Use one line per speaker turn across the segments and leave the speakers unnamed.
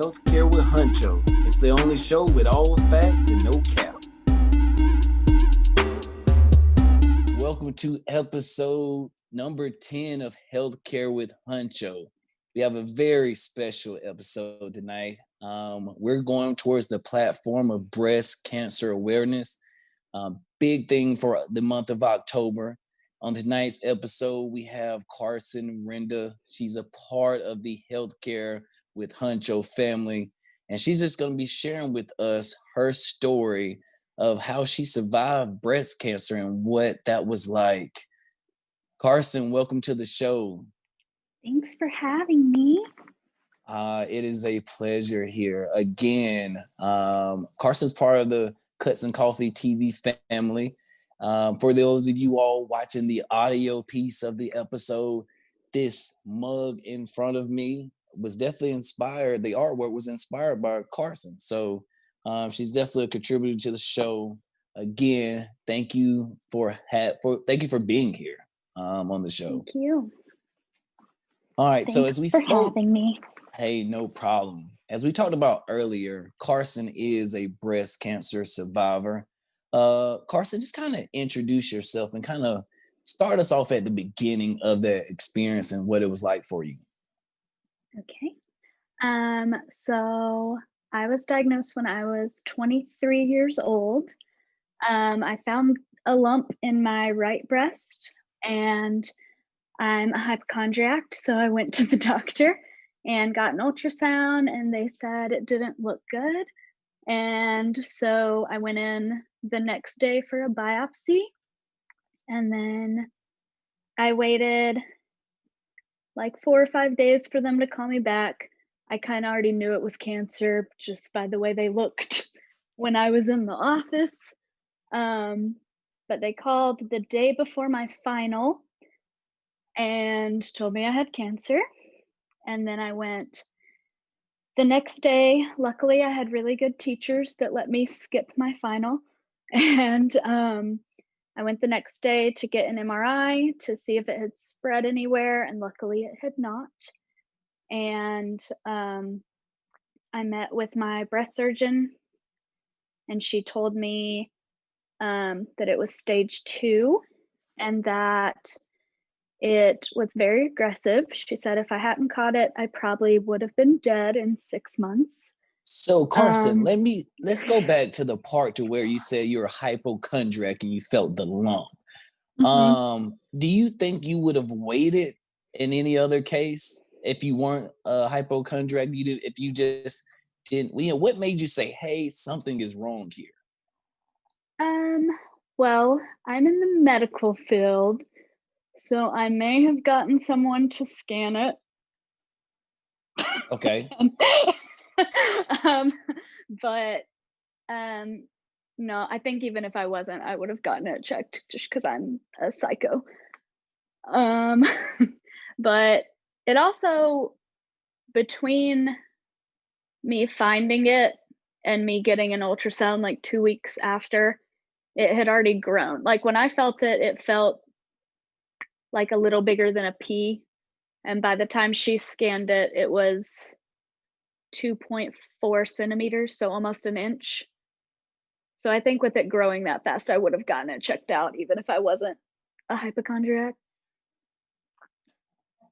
Healthcare with Huncho. It's the only show with all facts and no cap. Welcome to episode number 10 of Healthcare with Huncho. We have a very special episode tonight. We're going towards the platform of breast cancer awareness. Big thing for the month of October. On tonight's episode, we have Karson Renda. She's a part of the Healthcare with Huncho family, and she's just going to be sharing with us her story of how she survived breast cancer and what that was like. Karson, welcome to the show.
Thanks for having me.
It is a pleasure here again. Karson's part of the Cuts and Coffee TV family. For those of you all watching the audio piece of the episode, this mug in front of me was definitely inspired. The artwork was inspired by Karson. So she's definitely a contributor to the show. Again, thank you for being here on the show.
Thank you.
All right.
Thanks
so as we
for
spoke,
having me.
Hey, no problem. As we talked about earlier, Karson is a breast cancer survivor. Karson, just kind of introduce yourself and kind of start us off at the beginning of that experience and what it was like for you.
Okay. So I was diagnosed when I was 23 years old. I found a lump in my right breast, and I'm a hypochondriac, so I went to the doctor and got an ultrasound, and they said it didn't look good. And so I went in the next day for a biopsy, and then I waited like 4 or 5 days for them to call me back. I kind of already knew it was cancer just by the way they looked when I was in the office. But they called the day before my final and told me I had cancer. And then I went the next day. Luckily, I had really good teachers that let me skip my final. And I went the next day to get an MRI to see if it had spread anywhere, and luckily it had not. And I met with my breast surgeon, and she told me that it was stage 2 and that it was very aggressive. She said if I hadn't caught it, I probably would have been dead in 6 months.
So Karson, let's go back to the part to where you said you're a hypochondriac and you felt the lump.
Mm-hmm.
Do you think you would have waited in any other case if you weren't a hypochondriac? If you just didn't, what made you say, hey, something is wrong here?
Well, I'm in the medical field, so I may have gotten someone to scan it.
Okay.
But no, I think even if I wasn't, I would have gotten it checked just because I'm a psycho. But it also, between me finding it and me getting an ultrasound like 2 weeks after, it had already grown. Like when I felt it, it felt like a little bigger than a pea. And by the time she scanned it, it was 2.4 centimeters, so almost an inch. So I think with it growing that fast, I would have gotten it checked out, even if I wasn't a hypochondriac.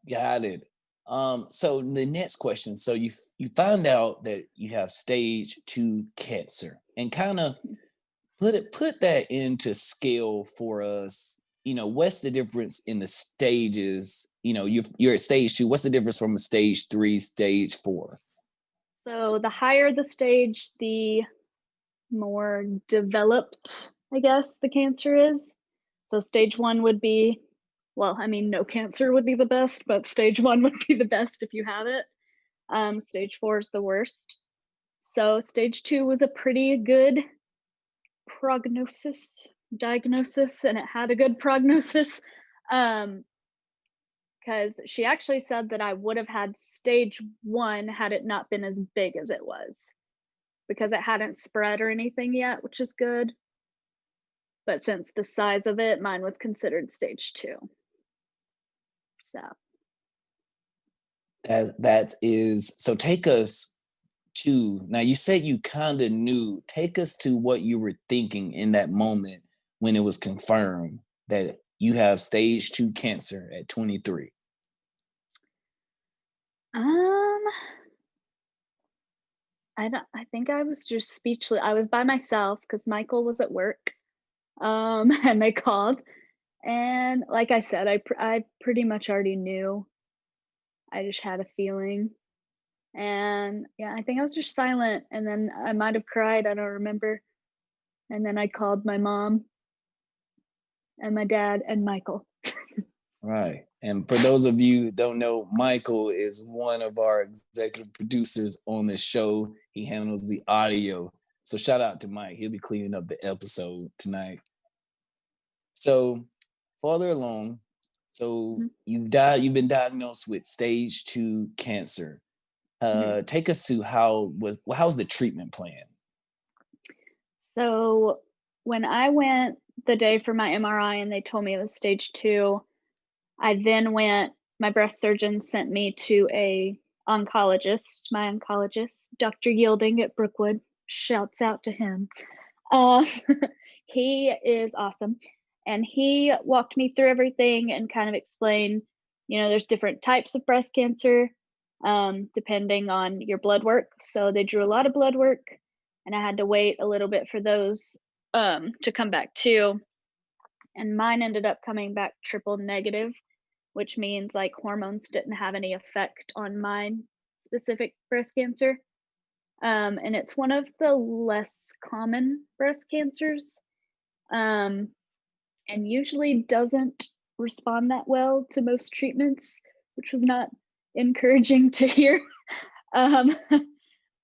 Got it. So the next question. So you found out that you have stage 2 cancer, and kind of put that into scale for us. What's the difference in the stages? You're at stage 2. What's the difference from a stage 3, stage 4?
So the higher the stage, the more developed, I guess, the cancer is. So stage 1 would be, well, I mean, no cancer would be the best, but stage 1 would be the best if you have it. Stage 4 is the worst. So stage 2 was a pretty good diagnosis, and it had a good prognosis. Because she actually said that I would have had stage 1 had it not been as big as it was, because it hadn't spread or anything yet, which is good. But since the size of it, mine was considered stage 2. So
That is, so take us 2. Now you said you kind of knew. Take us to what you were thinking in that moment when it was confirmed that you have stage 2 cancer at 23.
Um, I think I was just speechless. I was by myself because Michael was at work. And they called, and like I said, I pretty much already knew. I just had a feeling. And yeah, I think I was just silent, and then I might have cried, I don't remember. And then I called my mom and my dad and Michael.
Right. And for those of you who don't know, Michael is one of our executive producers on the show. He handles the audio. So shout out to Mike. He'll be cleaning up the episode tonight. So farther along, so
Mhm,
you've been diagnosed with stage 2 cancer.
mhm.
Take us to how's the treatment plan?
So when I went the day for my MRI and they told me it was stage 2, I then went my breast surgeon sent me to a oncologist, my oncologist, Dr. Yielding at Brookwood. Shouts out to him. Uh, he is awesome, and he walked me through everything and kind of explained, there's different types of breast cancer, depending on your blood work. So they drew a lot of blood work, and I had to wait a little bit for those to come back too. And mine ended up coming back triple negative, which means like hormones didn't have any effect on mine specific breast cancer. And it's one of the less common breast cancers, um, and usually doesn't respond that well to most treatments, which was not encouraging to hear. Um,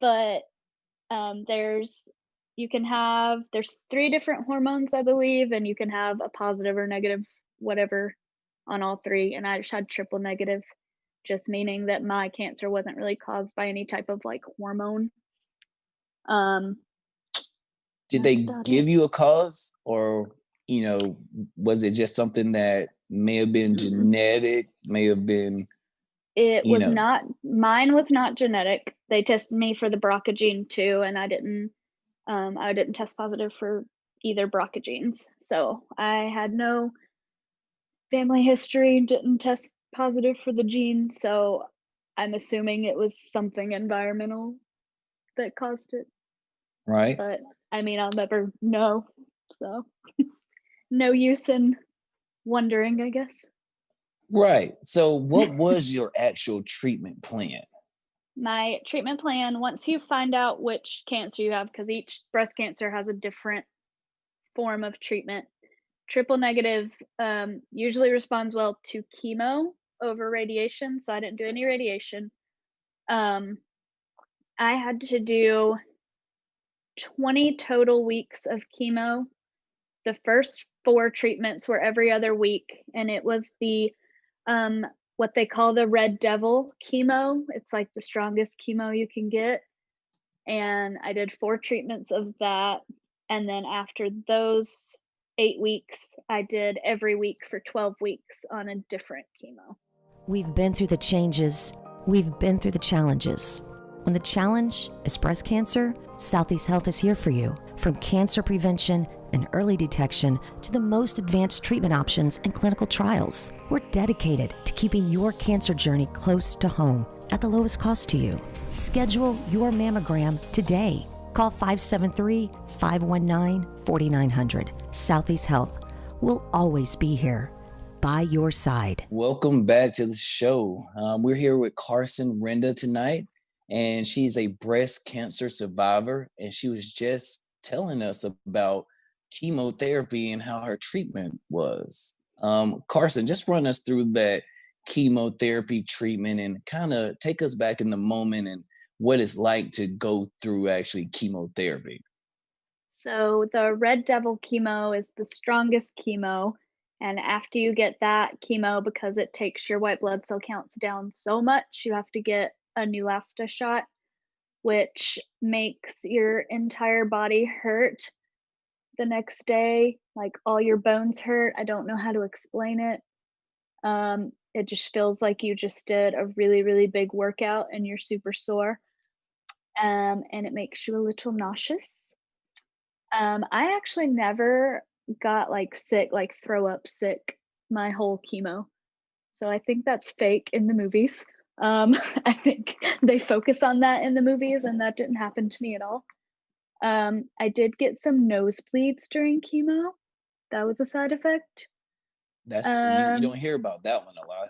but there's there's 3 different hormones, I believe, and you can have a positive or negative, whatever, on all 3. And I just had triple negative, just meaning that my cancer wasn't really caused by any type of like hormone. Um,
Did
that's
they
about it.
give you a cause, or was it just something that may have been
Mm-mm.
genetic, may have been,
It
you
was
know,
not Mine was not genetic. They tested me for the BRCA gene too, and I didn't test positive for either BRCA genes. So I had no family history, didn't test positive for the gene. So I'm assuming it was something environmental that caused it.
right?
But I mean, I'll never know. So no use in wondering, I guess.
Right. So what was your actual treatment plan?
My treatment plan, once you find out which cancer you have, because each breast cancer has a different form of treatment. Triple negative usually responds well to chemo over radiation, so I didn't do any radiation. Um, I had to do 20 total weeks of chemo. The first 4 treatments were every other week, and it was the what they call the red devil chemo. It's like the strongest chemo you can get. And I did 4 treatments of that. And then after those 8 weeks, I did every week for 12 weeks on a different chemo.
We've been through the changes. We've been through the challenges. When the challenge is breast cancer, Southeast Health is here for you. From cancer prevention and early detection to the most advanced treatment options and clinical trials, we're dedicated to keeping your cancer journey close to home at the lowest cost to you. Schedule your mammogram today. Call 573-519-4900. Southeast Health will always be here by your side.
Welcome back to the show. We're here with Karson Renda tonight, and she's a breast cancer survivor. And she was just telling us about chemotherapy and how her treatment was. Karson, just run us through that chemotherapy treatment and kind of take us back in the moment and what it's like to go through actually chemotherapy.
So the red devil chemo is the strongest chemo. And after you get that chemo, because it takes your white blood cell counts down so much, you have to get a Neulasta shot, which makes your entire body hurt the next day. Like all your bones hurt. I don't know how to explain it. It just feels like you just did a really, really big workout and you're super sore. and it makes you a little nauseous. I actually never got like sick, like throw up sick my whole chemo. So I think that's fake in the movies. I think they focus on that in the movies, and that didn't happen to me at all. I did get some nosebleeds during chemo. That was a side effect.
That's you
Um,
don't hear about that one a lot.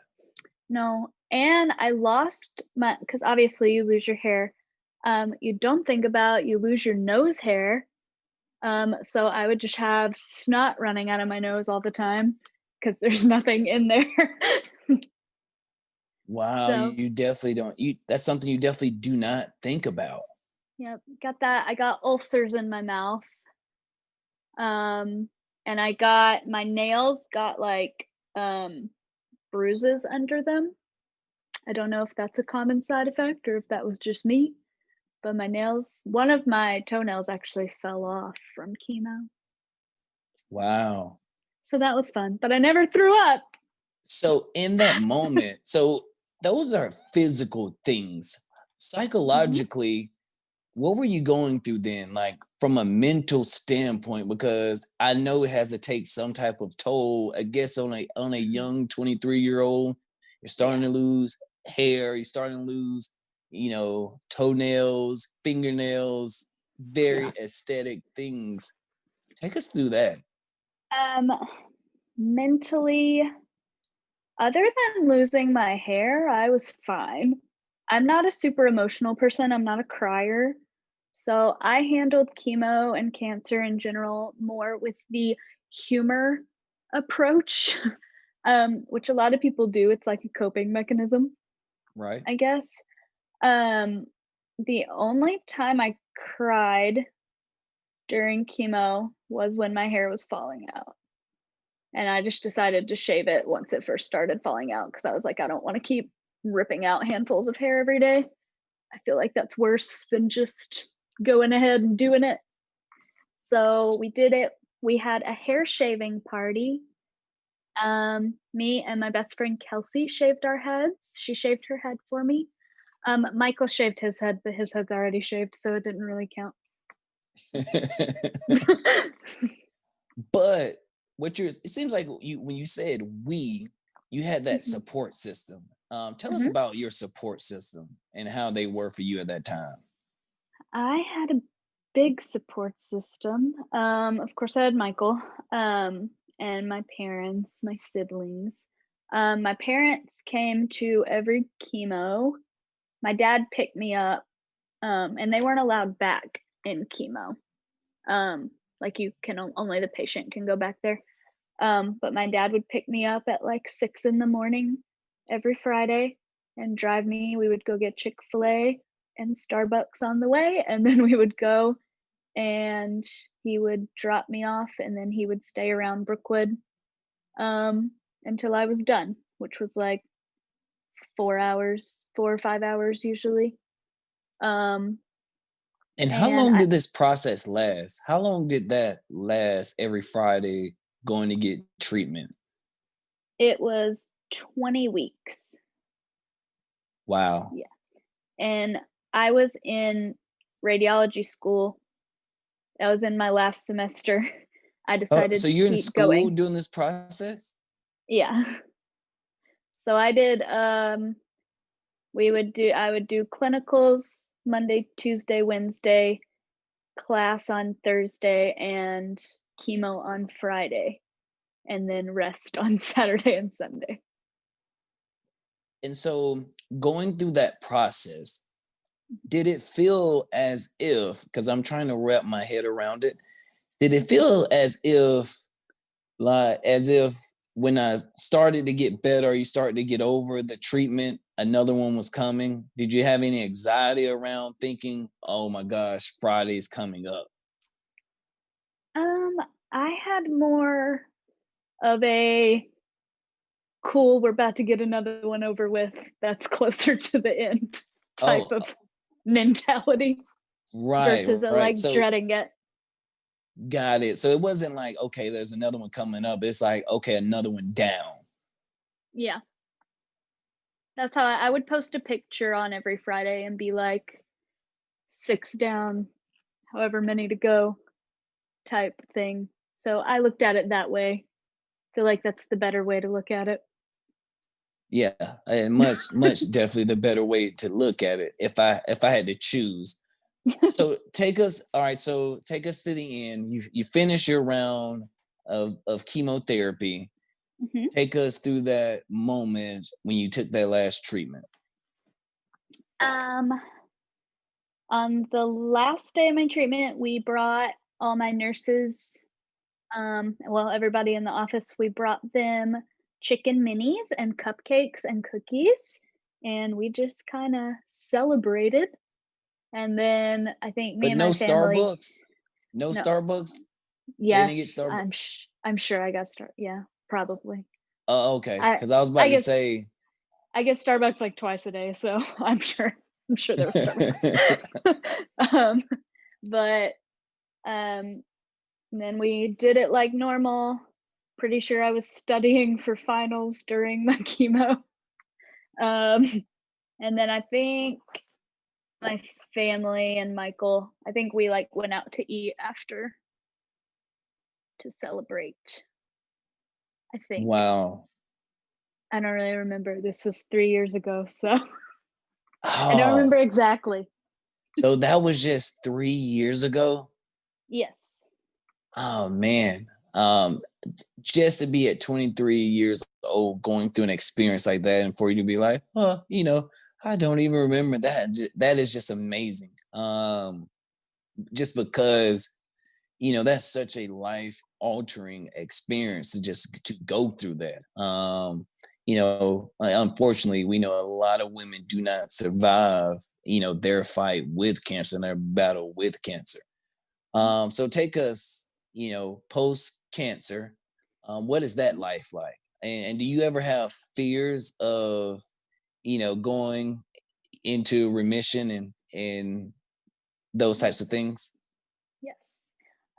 no, and I lost my, because obviously you lose your hair. You don't think about you lose your nose hair. So I would just have snot running out of my nose all the time because there's nothing in there.
Wow,
So,
you definitely don't. That's something you definitely do not think about.
yep, got that. I got ulcers in my mouth. Um, and I got my nails got like bruises under them. I don't know if that's a common side effect or if that was just me, but my nails, one of my toenails actually fell off from chemo.
Wow.
So that was fun, but I never threw up.
So in that moment, so those are physical things.
Mhm.
Psychologically, what were you going through then, like from a mental standpoint? Because I know it has to take some type of toll, I guess, on a young 23-year-old. You're starting
Yeah.
to lose hair, you're starting to lose, toenails, fingernails,
Yeah.
very aesthetic things. Take us through that.
Um, mentally, other than losing my hair, I was fine. I'm not a super emotional person. I'm not a crier. So I handled chemo and cancer in general more with the humor approach, which a lot of people do. It's like a coping mechanism,
Right.
I guess. Um, the only time I cried during chemo was when my hair was falling out. And I just decided to shave it once it first started falling out because I was like, I don't want to keep ripping out handfuls of hair every day. I feel like that's worse than just going ahead and doing it. So we did it. We had a hair shaving party. Me and my best friend Kelsey shaved our heads. She shaved her head for me. Michael shaved his head, but his head's already shaved, so it didn't really count.
But it seems like when you said you had that
Mhm.
support system. Tell us
Mhm.
about your support system and how they were for you at that time.
I had a big support system. Of course, I had Michael, and my parents, my siblings. My parents came to every chemo. My dad picked me up, and they weren't allowed back in chemo. Like you can only the patient can go back there. But my dad would pick me up at like 6 in the morning every Friday and drive me. We would go get Chick-fil-A and Starbucks on the way, and then we would go and he would drop me off, and then he would stay around Brookwood um, until I was done, which was like 4 hours, 4 or 5 hours usually. Um,
And how
and
long did this process last? How long did that last every Friday going to get treatment?
it was 20 weeks.
Wow.
Yeah. And I was in radiology school. I was in my last semester. I
Oh,
decided
so
to
you're in
keep
school
going.
doing this process?
Yeah. So I did I would do clinicals Monday, Tuesday, Wednesday, class on Thursday, and chemo on Friday, and then rest on Saturday and Sunday.
And so going through that process, did it feel as if, because I'm trying to wrap my head around it, did it feel as if when I started to get better, you started to get over the treatment, another one was coming? Did you have any anxiety around thinking, oh my gosh, Friday's coming up?
Um, I had more of a cool, we're about to get another one over with that's closer to the end type
Oh,
of mentality
right,
versus a
right.
like
So
dreading it.
got it. So it wasn't like, okay, there's another one coming up. It's like, okay, another one down.
Yeah. That's how I would post a picture on every Friday and be like, 6 down, however many to go type thing. So I looked at it that way. Feel like that's the better way to look at it.
Yeah, and much definitely the better way to look at it if I had to choose. So take us, all right, so take us to the end. You finish your round of chemotherapy.
Mhm.
Take us through that moment when you took that last treatment.
Um, on the last day of my treatment, we brought all my nurses, well, everybody in the office, we brought them chicken minis and cupcakes and cookies, and we just kind of celebrated. And then I think me
But
and
no
my family,
Starbucks? No
no,
Starbucks? They didn't get
yes,
Starbucks?
I'm sure I got yeah, probably.
Oh, okay.
I
Because I was
I
about to
guess
say.
I get Starbucks like twice a day, so I'm sure there was Starbucks. um, but um, then we did it like normal. Pretty sure I was studying for finals during my chemo. Um, and then I think my family and Michael, I think we like went out to eat after to celebrate. I think.
Wow.
I don't really remember. This was 3 years ago, so I don't remember
Oh,
exactly.
so that was just 3 years ago?
Yes.
Oh man. Um, just to be at 23 years old going through an experience like that and for you to be like, oh, I don't even remember that. That is just amazing. Just because, that's such a life altering experience to go through that. Unfortunately, we know a lot of women do not survive, their fight with cancer and their battle with cancer. So take us, post cancer. What is that life like? And do you ever have fears of, going into remission and those types of things?
Yes.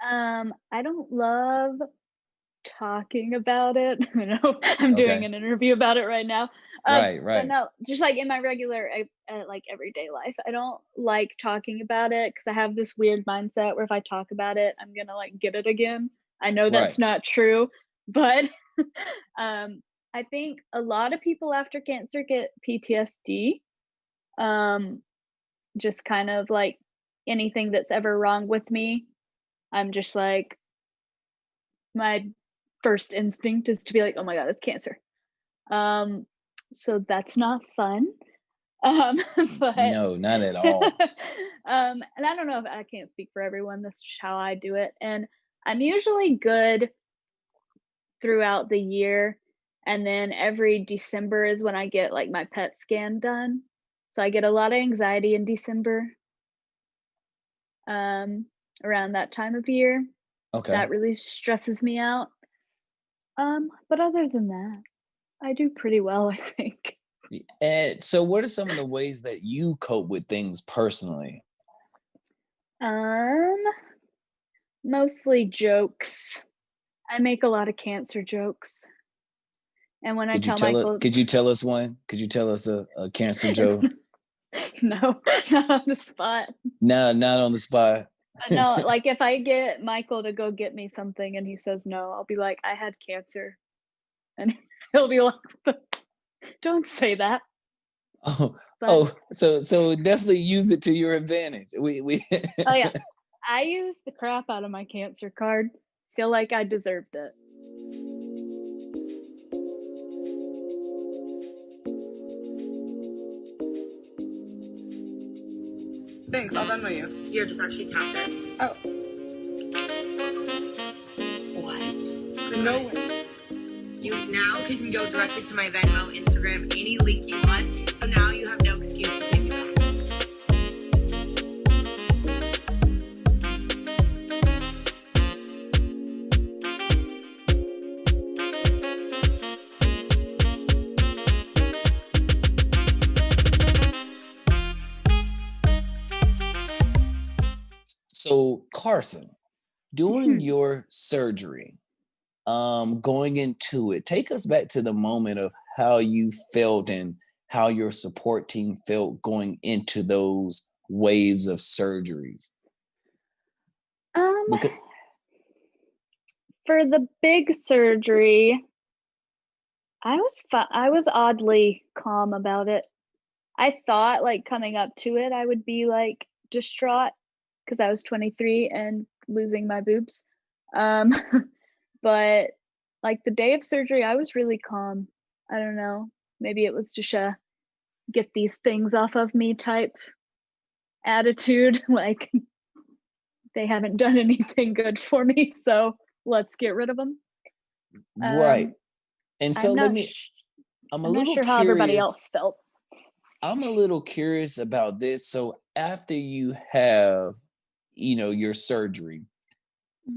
I don't love talking about it. I'm doing
Okay.
an interview about it right now.
Right,
But
right,
no, just like in my regular, like everyday life, I don't like talking about it because I have this weird mindset where if I talk about it, I'm gonna like get it again. I know that's
right.
not true, but um, I think a lot of people after cancer get PTSD. Um, just kind of like anything that's ever wrong with me, I'm just like my first instinct is to be like, "Oh my god, it's cancer." Um, so that's not fun. Um, but
No, not at all.
and I don't know if I can't speak for everyone. That's just how I do it. And I'm usually good throughout the year. And then every December is when I get like my PET scan done. So I get a lot of anxiety in December, um, around that time of year.
Okay.
That really stresses me out. But other than that, I do pretty well, I think.
And so what are some of the ways that you cope with things personally?
Um, Mostly jokes. I make a lot of cancer jokes. And when I
Could you
tell
tell it?
Michael,
Could you tell us one? Could you tell us a cancer
it's
joke?
no, not on the spot.
No, not on the spot.
No, like if I get Michael to go get me something and he says no, I'll be like, I had cancer. And he'll be like, don't say that.
Oh,
But
so definitely use it to your advantage. We
oh yeah, I used the crap out of my cancer card. Feel like I deserved it.
Thanks, I'll Venmo you.
You're just actually tap it.
Oh.
What?
No way.
You now can go directly to my Venmo, Instagram, any link you want. So now you have no excuse to pay me back.
So Karson, during
Mhm.
your surgery, going into it, take us back to the moment of how you felt and how your support team felt going into those waves of surgeries? Because,
For the big surgery, I was oddly calm about it. I thought like coming up to it, I would be like distraught because I was 23 and losing my boobs. But like the day of surgery, I was really calm. I don't know. Maybe it was just a get these things off of me type attitude. Like they haven't done anything good for me, so let's get rid of them.
right. And so I'm a
I'm not
little
sure how everybody else
curious.
felt.
I'm a little curious about this. So after you have, your surgery,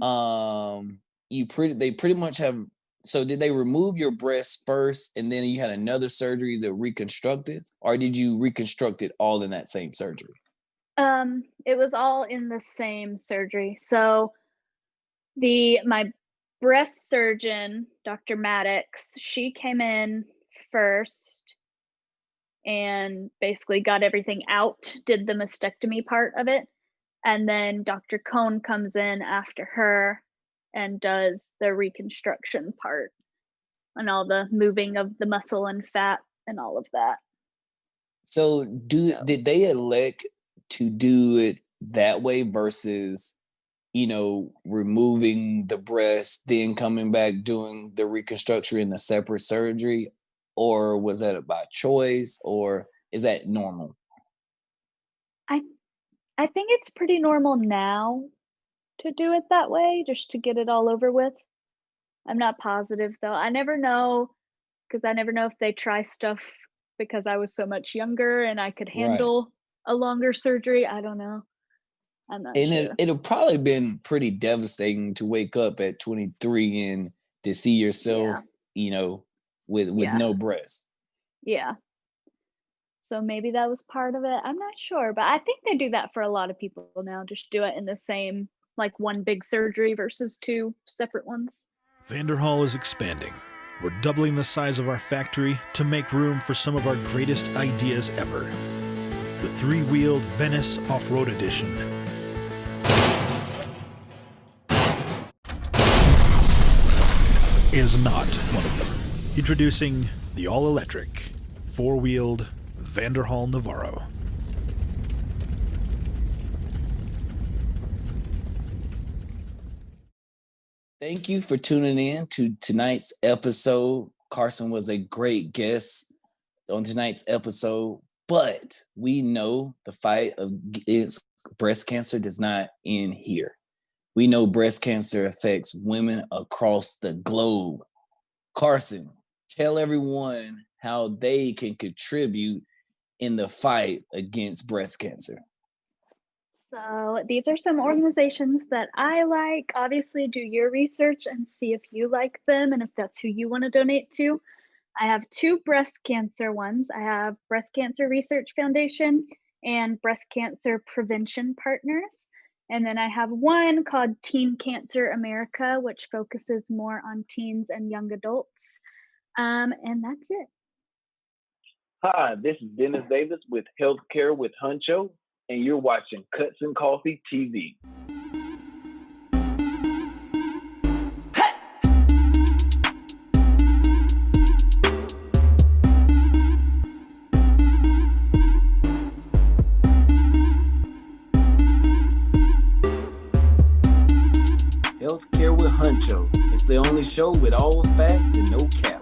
they pretty much have. So did they remove your breast first, and then you had another surgery to reconstruct it, or did you reconstruct it all in that same surgery?
It was all in the same surgery. So my breast surgeon, Dr. Maddox, she came in first and basically got everything out, did the mastectomy part of it. And then Dr. Cohn comes in after her and does the reconstruction part and all the moving of the muscle and fat and all of that.
So did they elect to do it that way versus, removing the breast, then coming back doing the reconstruction in a separate surgery? Or was that by choice, or is that normal?
I think it's pretty normal now to do it that way, just to get it all over with. I'm not positive though. I never know, because I never know if they try stuff because I was so much younger and I could handle a longer surgery. I don't know. I'm not sure.
It'll probably been pretty devastating to wake up at 23 and to see yourself, with no breast.
Yeah. So maybe that was part of it. I'm not sure, but I think they do that for a lot of people now. Just do it in the same, like one big surgery versus two separate ones.
Vanderhall is expanding. We're doubling the size of our factory to make room for some of our greatest ideas ever. The three-wheeled Venice Off-Road Edition. Is not one of them. Introducing the all-electric, four-wheeled Vanderhall Navarro.
Thank you for tuning in to tonight's episode. Karson was a great guest on tonight's episode, but we know the fight against breast cancer does not end here. We know breast cancer affects women across the globe. Karson, tell everyone how they can contribute in the fight against breast cancer.
So these are some organizations that I like. Obviously, do your research and see if you like them and if that's who you want to donate to. I have two breast cancer ones. I have Breast Cancer Research Foundation and Breast Cancer Prevention Partners. And then I have one called Teen Cancer America, which focuses more on teens and young adults. And that's it.
Hi, this is Dennis Davis with Healthcare with Huncho, and you're watching Cuts and Coffee TV.
Healthcare with Huncho. It's the only show with all facts and no cap.